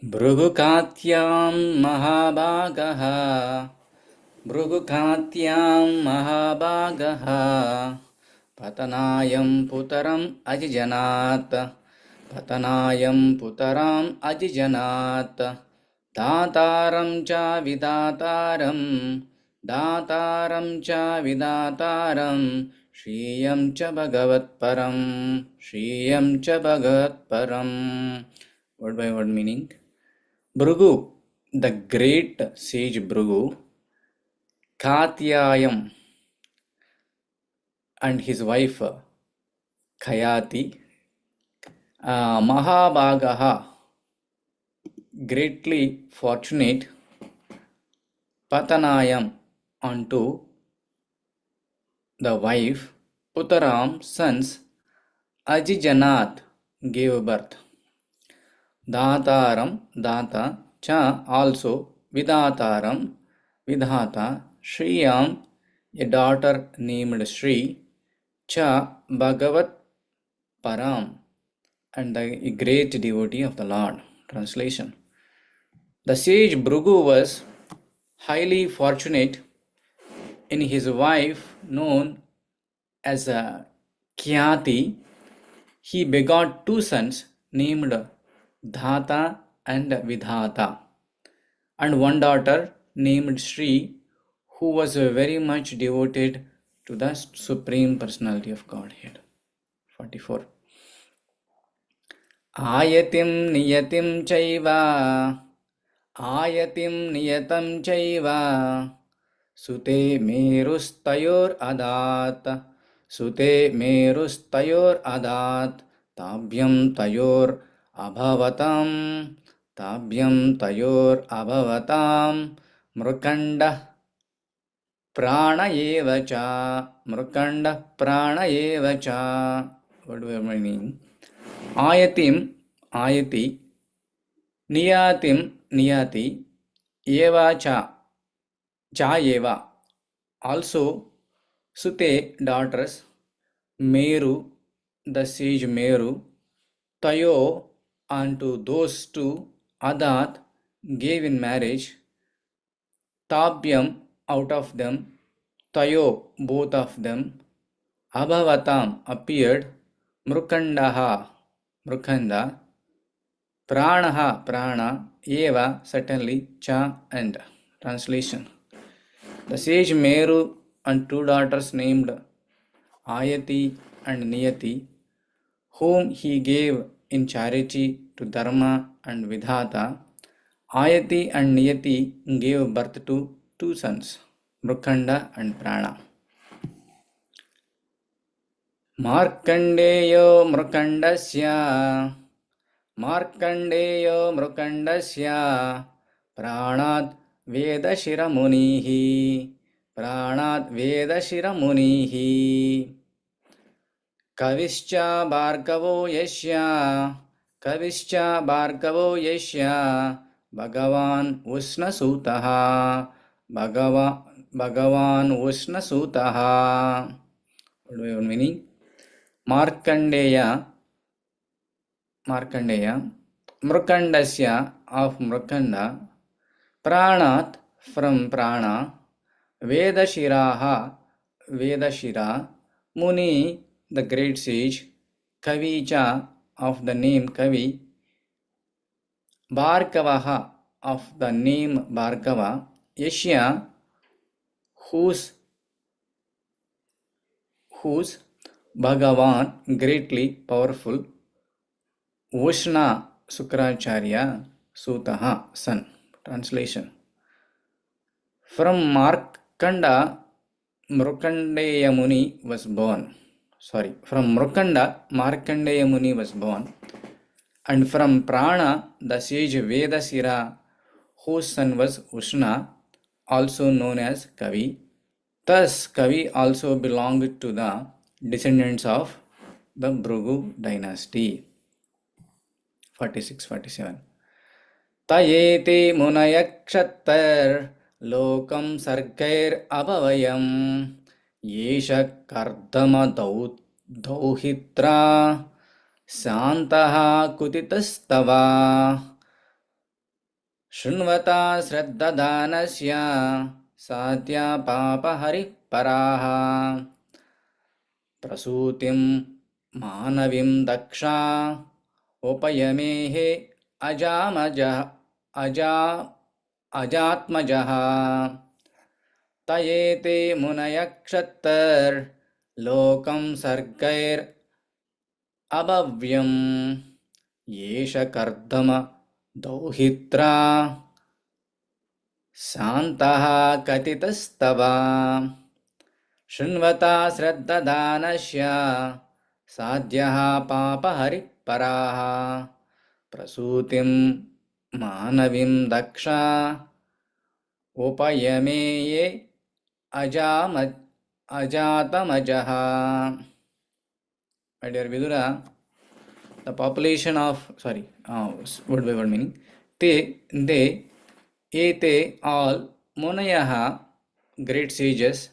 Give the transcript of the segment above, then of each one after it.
भृगुकात्यां महाभागः भृगुकात्यां महाभागः पतनायं पुतरम् अजिजनात् पतनायं पुतराम् अजिजनात् दातारं च विदातारं दातारं च विदातारं श्रियं च भगवत्परं श्रियं च भगवत्परं. Word by word meaning. Bhrigu, the great sage Bhrigu, Katyayam and his wife Khayati, Mahabhagaha, greatly fortunate, Patanayam, unto the wife, Putaram, sons, Ajijanath, gave birth. Dataram, Data, Cha, also, Vidataram, Vidhata, Shriyam, a daughter named Shri, Cha, Bhagavat Param, and the great devotee of the Lord. Translation. The sage Bhrigu was highly fortunate in his wife known as Khyati. He begot two sons named Dhata and Vidhata, and one daughter named Shri, who was very much devoted to the Supreme Personality of Godhead. 44. Ayatim niyatim chaiva आयतिं नियतं चैव सुते मेरुस्तयोर् अदात् सुते मेरुस्तयोर् अदात् ताभ्यं तयोर् अभवतां मृकण्डः प्राण एव च मृकण्डः प्राण एव च. What do I mean? Ayati Niyatim Niyati Eva cha Eva, also Sute daughters, Meru the sage Meru, Tayo unto those two, Adat gave in marriage, Tabhyam out of them, Tayo both of them, Abhavatam appeared, Mrukandaha Mrukanda, Pranaha Prana, Eva certainly, Cha and. Translation. The sage Meru and two daughters named Ayati and Niyati, whom he gave in charity to Dharma and Vidhata. Ayati and Niyati gave birth to two sons, Mrukanda and Prana. Markandeyo Mrukandasya Pranad Vedashiramunihi Kavischa Bhargavo Yashya Bhagavan Usnasutaha. What do you meaning? Markandeya, Mrukandasya of Mrukanda, Pranat from Prana, Vedashira, Muni the great sage, Kavicha of the name Kavi, Bhargavaha of the name Bhargava, Yashya whose Bhagavan greatly powerful, Ushna Sukracharya Sutaha son. Translation. From Markanda Mrukandeya Muni was born. From Mrukanda Markandeya Muni was born, and from Prana the sage Vedasira, whose son was Ushna, also known as Kavi. Thus Kavi also belonged to the descendants of the Bhrigu dynasty. 46-47. Tayete munayakshattar lokam sargair abhavayam yesha kardama dauhitra santaha kutitastava शृण्वता श्रद्धदानस्य साध्या पापहरिः पराः प्रसूतिं मानवीं दक्षा उपयमेः अजामजः अजात्मजः तयेते मुनयः क्षत्तर्लोकं सर्गैरभव्यम् येष कर्दम दौहित्रा शान्तः कथितस्तव शृण्वता श्रद्धदानस्य साध्यः पापहरिः पराः प्रसूतिं मानवीं Daksha उपयमेये अजातमजः. My dear Vidura, the population of, word by word meaning, they, ete, all, munayaha, great sages,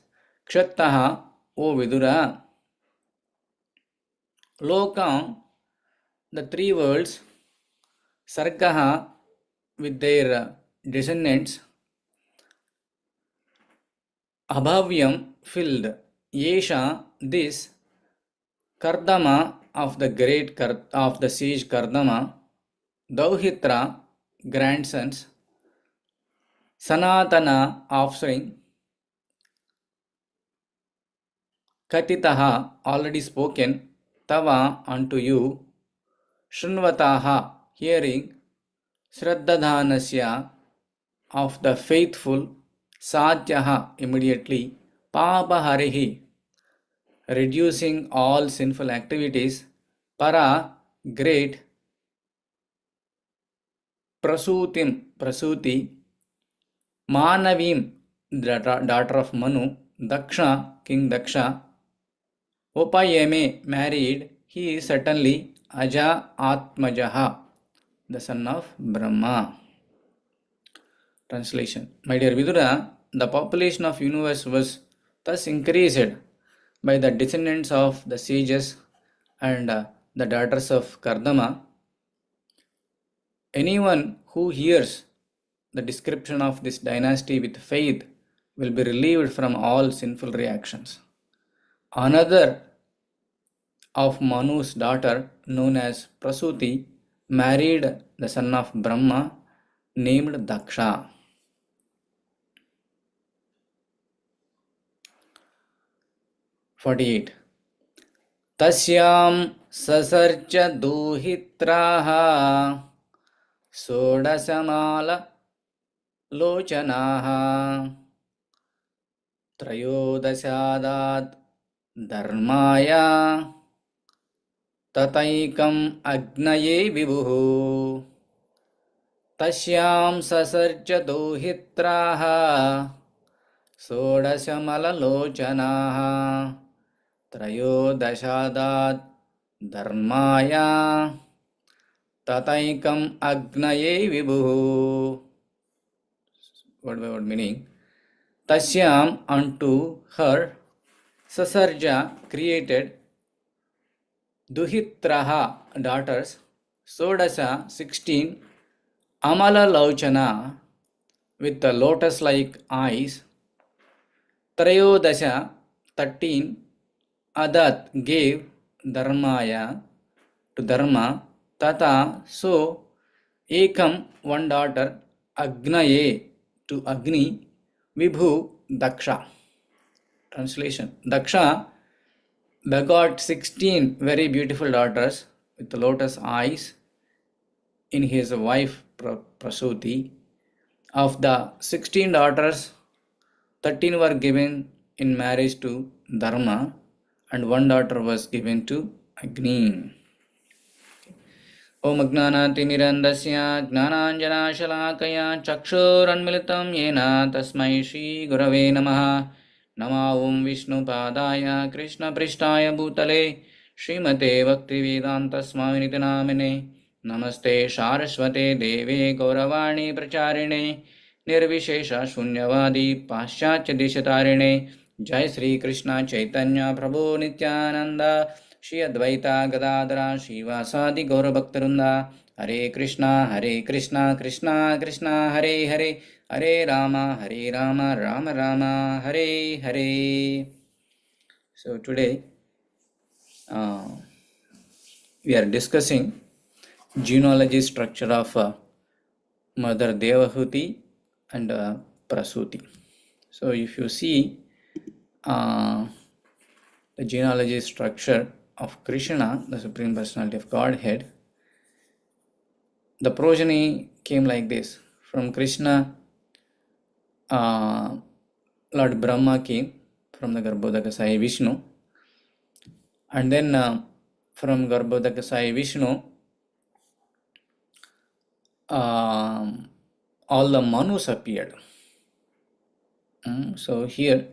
kshattaha, O Vidura, lokam, the three worlds, sargaha, with their descendants, abhavyam, filled, yesha, this, Kardama of the sage Kardama, Dauhitra, grandsons, Sanatana, offspring, Katitaha, already spoken, Tava, unto you, Shrunvataha, hearing, Shraddadhanasya, of the faithful, Sadhyaha, immediately, Papaharihi, reducing all sinful activities, Para, great, Prasuti, Manavim, the daughter of Manu, Daksha, King Daksha, Upayame, married, he is certainly Aja Atmajaha, the son of Brahma. Translation. My dear Vidura, the population of universe was thus increased by the descendants of the sages and the daughters of Kardama. Anyone who hears the description of this dynasty with faith will be relieved from all sinful reactions. Another of Manu's daughter, known as Prasuti, married the son of Brahma, named Daksha. Tasyam sasarcha duhitraha Sodasamala lochanaha Trayodasyadat dharmaya Tataikam agnaye vibhuhu Tasyam sasarcha duhitraha Sodasamala lochanaha Trayodasyadat dharmaya Tataikam agnaye vibhuhu. Word by word meaning. Tasyam, unto her, Sasarja, created, Duhitraha, daughters, Sodasa, 16, Amala Lauchana, with the lotus-like eyes, Trayodasha, 13, Adat, gave, Dharmaya, to Dharma, Tata, so, Ekam, one daughter, Agnaye, to Agni, Vibhu, Daksha. Translation. Daksha begot 16 very beautiful daughters with lotus eyes in his wife Prasuti. Of the 16 daughters, 13 were given in marriage to Dharma and one daughter was given to Agni. Om Agnanatimirandasya Gnananjanashalakaya Chakshurunmilitam Yena Tasmai Shri Gurave Namaha. Nama Om Vishnu Padaya Krishna Prishtaya Bhutale Srimate Bhaktivedanta Swaminiti Namine Namaste Saraswate Deve Gauravani Pracharine Nirvishesha Shunyavadi Paschatya Dishatarine Jai Sri Krishna Chaitanya Prabhu Nityananda Shri Advaita Gadadara Shivasadi Gaura Bhaktarunda Hare Krishna, Krishna Krishna, Hare Hare, Hare Rama, Rama Rama, Hare Hare. So today we are discussing genealogy structure of Mother Devahuti and Prasuti. So if you see the genealogy structure of Krishna, the Supreme Personality of Godhead, the progeny came like this. From Krishna, Lord Brahma came from the Garbhodaka Sai Vishnu, and then from Garbhodaka Sai Vishnu, all the Manus appeared. So here,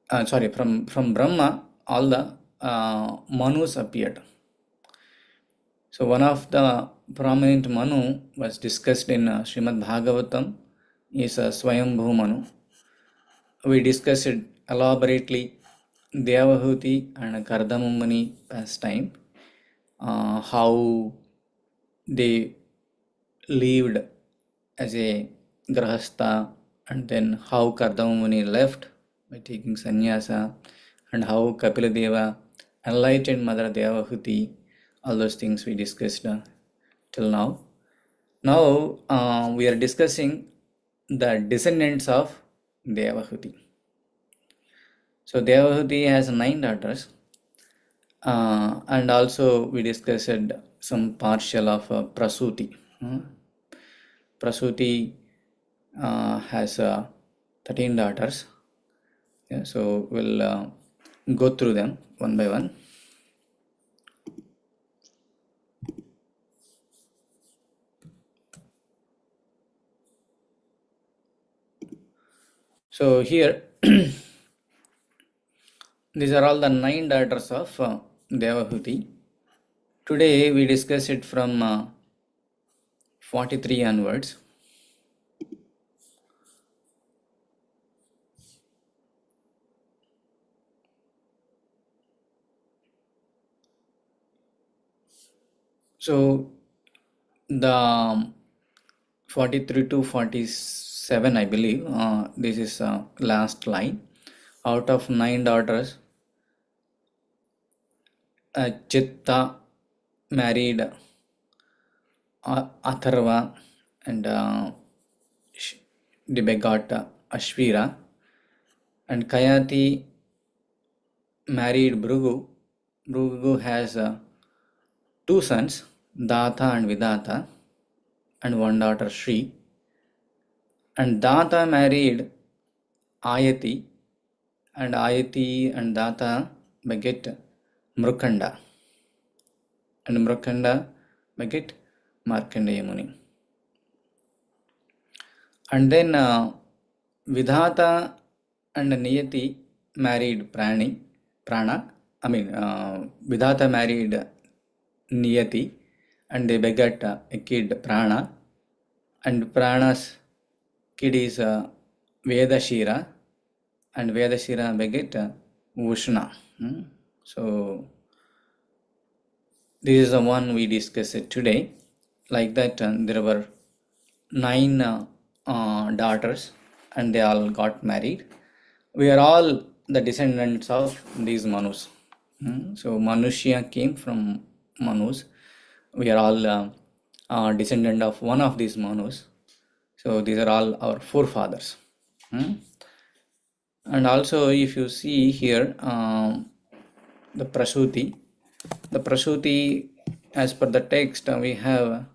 from Brahma, all the Manus appeared. So one of the prominent Manu was discussed in Srimad Bhagavatam is Swayambhu Manu. We discussed it elaborately Devahuti and Kardamumani pastime, how they lived as a grahastha, and then how Kardamumani left by taking sannyasa, and how Kapiladeva enlightened Mother Devahuti. All those things we discussed till now. Now we are discussing the descendants of Devahuti. So Devahuti has 9 daughters, and also we discussed some partial of Prasuti. Prasuti has 13 daughters. Yeah, so we'll go through them one by one. So here, these are all the 9 daughters of Devahuti. Today we discuss it from 43 onwards. So the 43 to 47, I believe, this is last line. Out of 9 daughters, Chitta married Atharva, and they begot Ashvira, and Kayati married Bhrigu. Bhrigu has 2 sons, Data and Vidata, and 1 daughter Shri. And Data married Ayati, and Ayati and Data beget Mrukanda, and Mrukanda beget Markandeya Muni. And then Vidhata and Niyati married Prana. Vidhata married Niyati, and they begat a kid Prana, and Prana's kid is Vedashira, and Vedashira beget Vushna. So this is the one we discussed today. Like that, there were 9 daughters, and they all got married. We are all the descendants of these Manus. So Manushya came from Manus. We are all descendant of one of these Manus. So these are all our forefathers. And also, if you see here, the Prasuti, as per the text, we have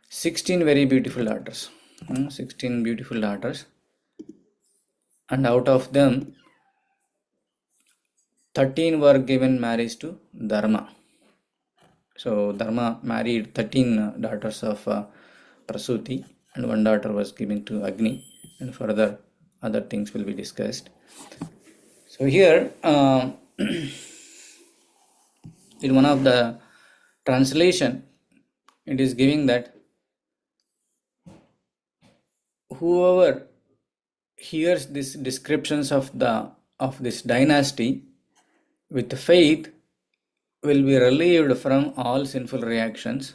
16 very beautiful daughters. 16 beautiful daughters, and out of them 13 were given marriage to Dharma. So Dharma married 13 daughters of Prasuti, and 1 daughter was given to Agni, and further other things will be discussed. So here in one of the translation, it is giving that whoever hears these descriptions of this dynasty with faith will be relieved from all sinful reactions,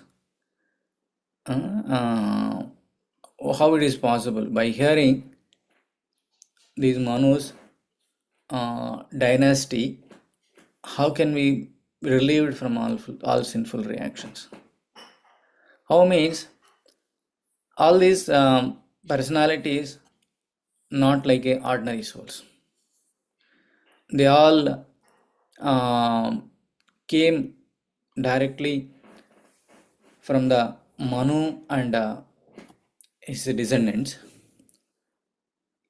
how it is possible? By hearing these Manu's dynasty, how can we be relieved from all sinful reactions? How means all these personalities not like a ordinary souls. They all came directly from the Manu and his descendants,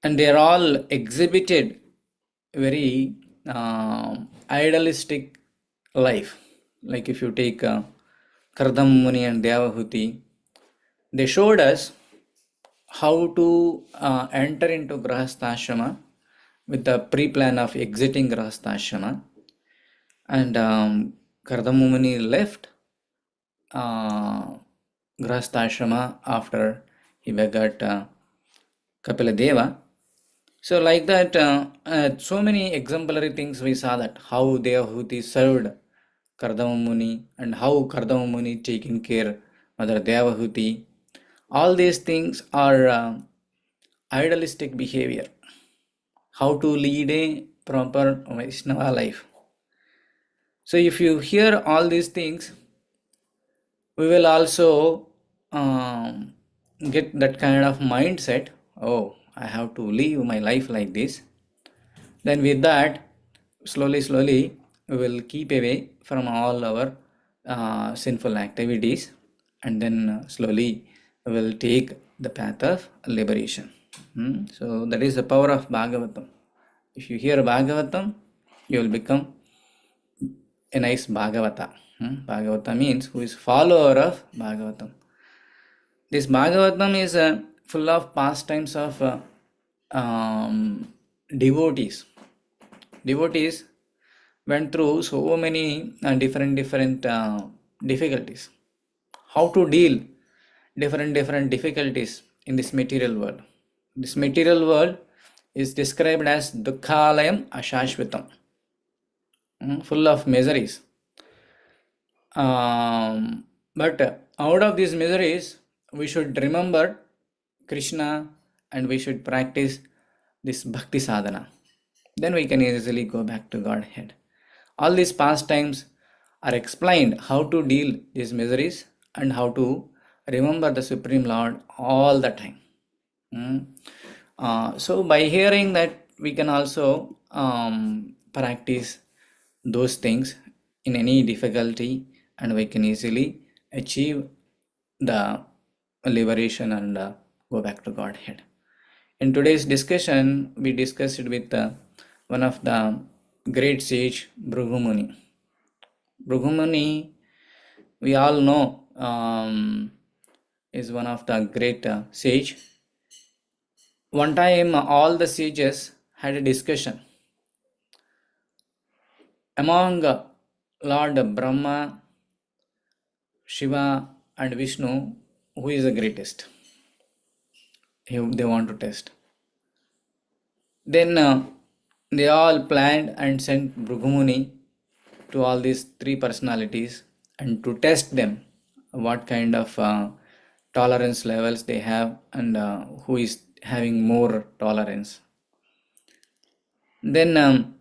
and they are all exhibited very idealistic life. Like if you take Kardam Muni and Devahuti, they showed us how to enter into Grahastha with the pre-plan of exiting Grahastha, and Kardam Muni left Grahastha after he begot Kapila Deva. So like that, so many exemplary things we saw, that how Devahuti served Kardama Muni and how Kardama Muni taken care Mother Devahuti. All these things are idealistic behavior. How to lead a proper Vaishnava life. So if you hear all these things, we will also get that kind of mindset. Oh, I have to live my life like this. Then with that, slowly we will keep away from all our sinful activities, and then slowly we will take the path of liberation. So that is the power of Bhagavatam. If you hear Bhagavatam, you will become a nice Bhagavata. Bhagavata means who is follower of Bhagavatam. This Bhagavatam is full of pastimes of devotees. Devotees went through so many different difficulties. How to deal different difficulties in this material world. This material world is described as Dukkhalayam Ashashvitam, full of miseries. But out of these miseries, we should remember Krishna and we should practice this bhakti sadhana. Then we can easily go back to Godhead. All these pastimes are explained how to deal these miseries and how to remember the Supreme Lord all the time. So by hearing that, we can also practice those things in any difficulty, and we can easily achieve the liberation and go back to Godhead. In today's discussion, we discussed it with one of the great sage, Bhrugumuni. Bhrugumuni, we all know, is one of the great sage. One time, all the sages had a discussion among Lord Brahma, Shiva, and Vishnu, who is the greatest. They want to test. Then they all planned and sent Bhrugumuni to all these three personalities and to test them what kind of tolerance levels they have, and who is having more tolerance. Then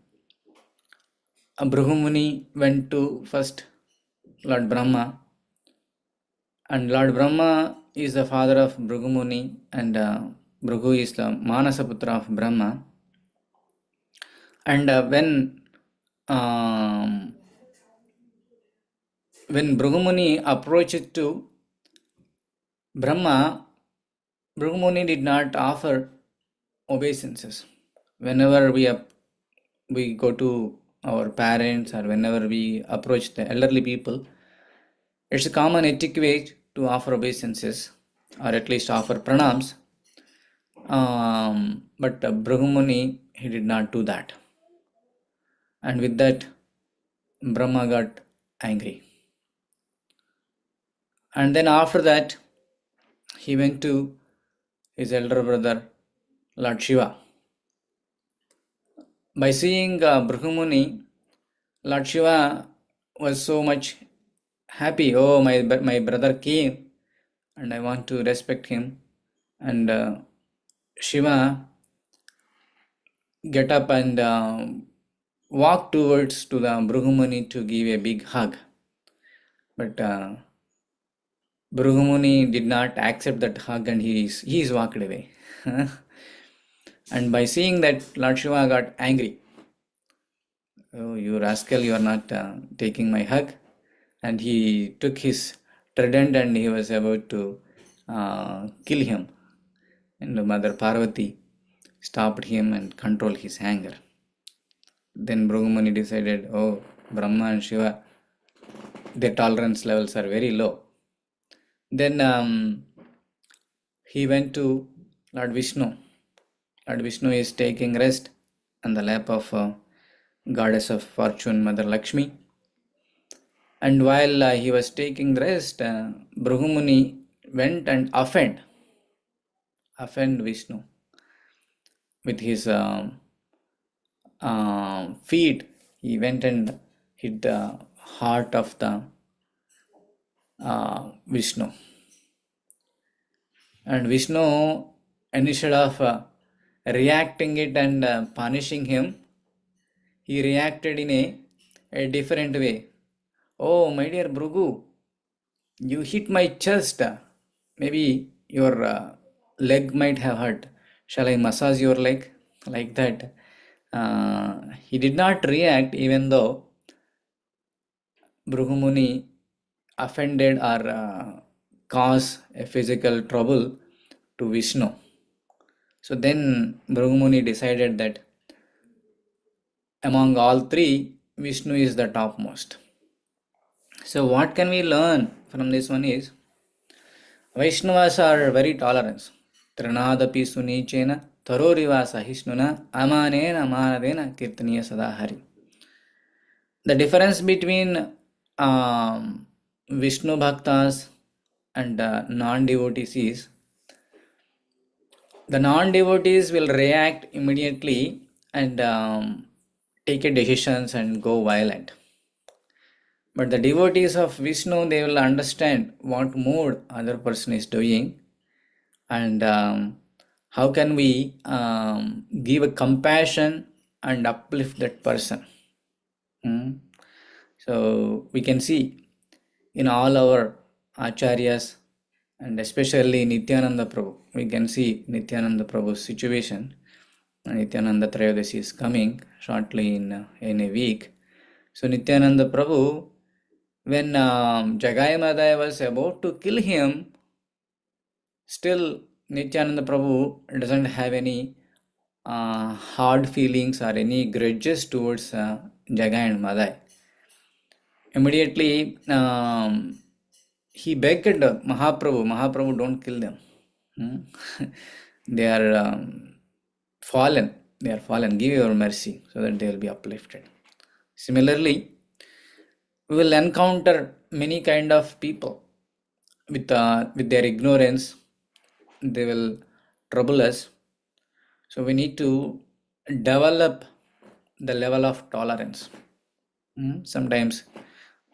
Bhrugumuni went to first Lord Brahma, and Lord Brahma is the father of Bhrugumuni, and Bhrigu is the Manasaputra of Brahma. And when Bhrugumuni approached to Brahma, Bhrugumuni did not offer obeisances. Whenever we go to our parents, or whenever we approach the elderly people, it's a common etiquette to offer obeisances, or at least offer pranams. But Bhrugumuni, he did not do that. And with that, Brahma got angry. And then after that, he went to his elder brother, Lord Shiva. By seeing Bhrugumuni, Lord Shiva was so much happy. Oh, my brother came and I want to respect him. And Shiva get up and walk towards to the Brahumani to give a big hug. But Brahumani did not accept that hug, and he is walked away. And by seeing that, Lord Shiva got angry. Oh, you rascal, you are not taking my hug. And he took his trident and he was about to kill him. And Mother Parvati stopped him and controlled his anger. Then Brahmani decided, oh, Brahma and Shiva, their tolerance levels are very low. Then he went to Lord Vishnu. Lord Vishnu is taking rest on the lap of goddess of fortune, Mother Lakshmi. And while he was taking rest, Brahmani went and offend Vishnu with his feet. He went and hit the heart of the Vishnu. And Vishnu, instead of reacting it and punishing him, he reacted in a different way. Oh, my dear Bhrigu, you hit my chest. Maybe your leg might have hurt. Shall I massage your leg? Like that. He did not react even though Bhrigu offended or caused a physical trouble to Vishnu. So then Bhrigu decided that among all three, Vishnu is the topmost. So what can we learn from this one is, Vaishnavas are very tolerant. Trinadapi sunichena taroriva sahishnuna amanena manadena kirtaniya sadahari. The difference between Vishnu bhaktas and non-devotees is, the non-devotees will react immediately and take a decisions and go violent. But the devotees of Vishnu, they will understand what mood other person is doing, and how can we give a compassion and uplift that person. So we can see in all our acharyas, and especially Nityananda Prabhu, we can see Nityananda Prabhu's situation. Nityananda Trayodasi is coming shortly in a week. So Nityananda Prabhu, when Jagai Madai was about to kill him, still Nityananda Prabhu doesn't have any hard feelings or any grudges towards Jagai and Madai. Immediately he begged Mahaprabhu, don't kill them. They are fallen. Give your mercy so that they will be uplifted. Similarly, we will encounter many kind of people with their ignorance. They will trouble us. So we need to develop the level of tolerance. Sometimes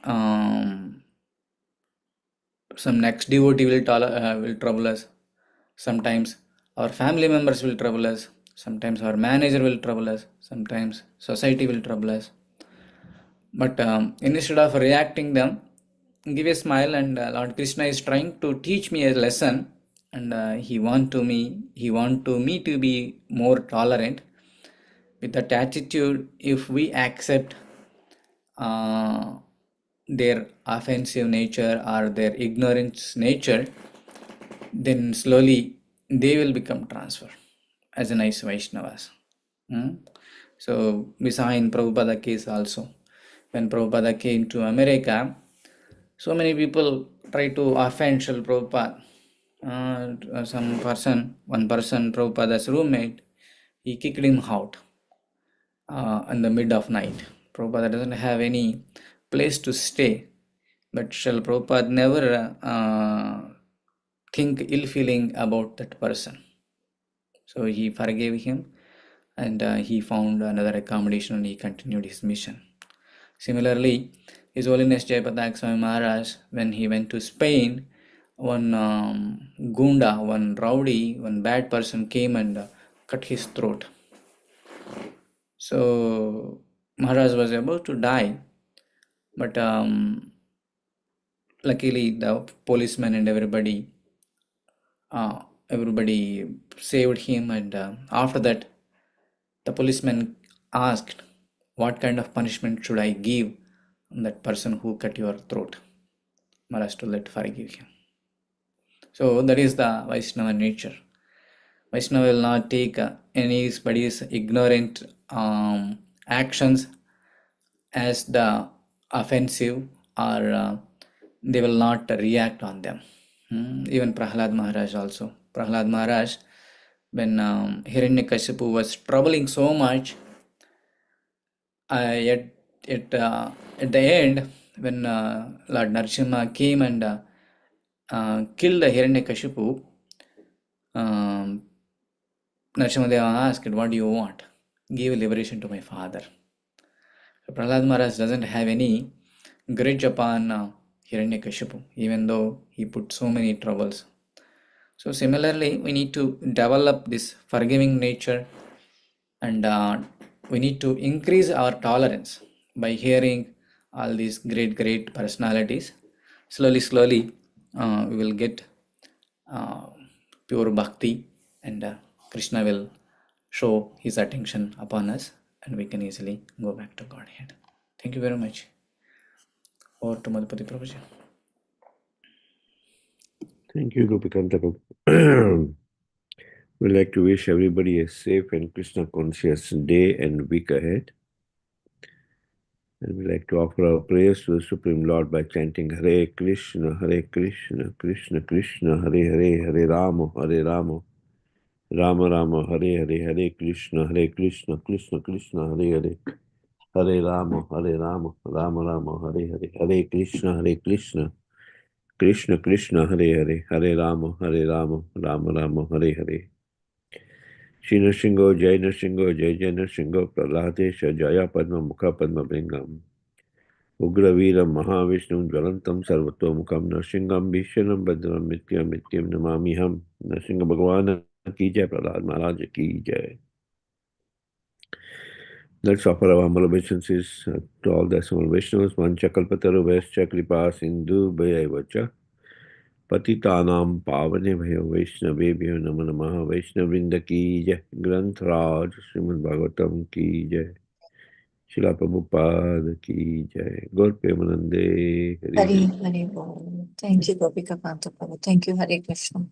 some next devotee will trouble us. Sometimes our family members will trouble us. Sometimes our manager will trouble us. Sometimes society will trouble us. But instead of reacting them, give a smile, and Lord Krishna is trying to teach me a lesson, and he want to me to be more tolerant. With that attitude, if we accept their offensive nature or their ignorance nature, then slowly they will become transferred as a nice Vaishnavas. So we saw in Prabhupada case also. When Prabhupada came to America, so many people try to offend Srila Prabhupada. One person, Prabhupada's roommate, he kicked him out in the mid of night. Prabhupada doesn't have any place to stay, but Srila Prabhupada never think ill feeling about that person. So he forgave him, and he found another accommodation, and he continued his mission. Similarly, His Holiness Jayapatak Swami Maharaj, when he went to Spain, one gunda, one rowdy, one bad person came and cut his throat. So Maharaj was about to die, but luckily the policemen and everybody saved him. And after that, the policeman asked, "What kind of punishment should I give that person who cut your throat?" Maharaj told that forgive him. So that is the Vaishnava nature. Vaishnava will not take anybody's ignorant actions as the offensive, or they will not react on them. Even Prahlad Maharaj also. Prahlad Maharaj, when Hiranyakashipu was troubling so much, yet at the end, when Lord Narasimha came and killed Hiranyakashipu, um, Narasimhadeva asked, "What do you want?" "Give liberation to my father." So Prahlad Maharaj doesn't have any grudge upon Hiranyakashipu, even though he put so many troubles. So similarly, we need to develop this forgiving nature, and we need to increase our tolerance by hearing all these great personalities. Slowly, we will get uh, pure bhakti, and Krishna will show his attention upon us, and we can easily go back to Godhead. Thank you very much. Over to Madhupati Prabhuji. Thank you, Gopikanta Prabhu. We'd like to wish everybody a safe and Krishna conscious day and week ahead. And we'd like to offer our prayers to the Supreme Lord by chanting Hare Krishna, Krishna Krishna, Hare Hare, Hare Rama, Rama Rama, Hare Hare, Hare Krishna, Krishna Krishna, Hare Hare, Hare Rama, Rama Rama, Hare Hare, Hare Krishna, Krishna Krishna, Hare Hare, Hare Rama, Rama Rama, Hare Hare. Shri Nrsingo, Jai Nrsingo, Jai Jai Nrsingo, Praladesha, Jaya Padma Mukha Padma Bringam, Ugraveeram Mahavishnu, Jwalantam Sarvatomukam, Nrsingham Bhishyanam Bhadram Mityam Namamiham, Nrsinga Bhagavana Ki Jai, Prahlad Maharaj Ki Jai. Let's offer our humble obeisances to all the small Vaishnavas. Vancha Kalpataru Vaischa Kripa Sindhu Bhayavacha Patitanam Pavanebhyo Vaishnavebhyo Namo Namaha. Vaishnavrinda Ki Jai, Granth Raj Srimad Bhagavatam Ki Jai, Srila Prabhupada Ki Jai, Gaur Premanande Hari. Hare Bol. Thank you, Gopika Kanta Prabhu. Thank you, Hare Krishna.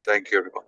Thank you, everyone.